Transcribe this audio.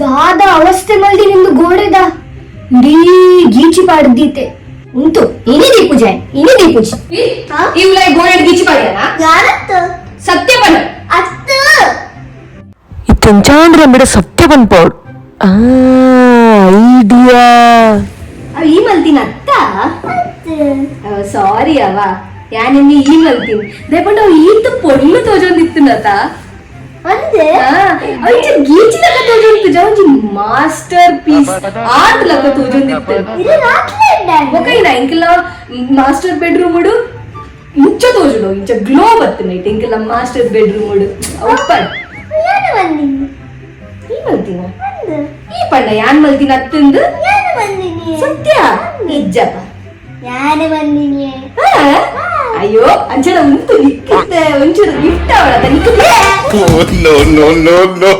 ದಾದ ಅವಸ್ಥೆ ಮಲ್ದಿ ನಿಂದು ಗೋಡೆದ ಇಡೀ ಗೀಚಿ ಪಾಡ್ದೀತೆ ಉಂಟು ಇನಿ ಪೂಜೆ ಇವ್ಲ ಗೋಡೆ ಗೀಚಿ ಪಾಡ್ಯಾನ ಯಾರತ್ತು ಸತ್ಯ ಪಡ ಅತ್ತು ಇತ್ತಂಚಾಂದ್ರ ಬಿಡ ಸತ್ಯ ಬಂದ್ಪೌಡ್ ಐಡಿಯಾ ಈ ಮಲ್ತಿನ ಅತ್ತ ಸಾರಿ ಅವ ಯಾನಿನ್ನಿ ಈ ಮಲ್ತೀನಿ ದಯಪಂಡ ಅವ್ ಈತ ಪೊಳ್ಳು ತೋಜೊಂದಿತ್ತುನತ ಅಂದೆ ಅವಂಚ ಗೀಚಿ ಲಕ ತೋಜೊಂದಿತ್ತು ಒಂಜಿ ಮಾಸ್ಟರ್ ಪೀಸ್ ಆರ್ಟ್ ಲಕ ತೋಜೊಂದಿತ್ತು ಇದು ರಾತ್ರಿ ಒಕೈನ ಇಂಕೆಲ್ಲ ಮಾಸ್ಟರ್ ಬೆಡ್ರೂಮ್ ಉಡು ಇಂಚ ತೋಜುಡು ಇಂಚ ಗ್ಲೋ ಬತ್ತುನ ಇಂಕೆಲ್ಲ ಮಾಸ್ಟರ್ ಬೆಡ್ರೂಮ್ ಉಡು ಒಪ್ಪಡ್ ಯಾರು ಬಂದಿನಿ ಈ ಮಲ್ತಿನ ಅಂದು ಈ ಪಂಡ ಯಾನ್ ಮಲ್ತಿನ ಅತ್ತಂದು ಯಾರು ಬಂದಿನಿ ಸತ್ಯ ನಿಜಪ್ಪ ಯಾರು ಬಂದಿನಿ ಅಯ್ಯೋ ಅಂಚನ ಉಂಟು ನಿಕ್ಕಿದ್ದೆ ಒಂಚೂರು ಗಿಫ್ಟ್ ಅವಳ No, no, no, no, no.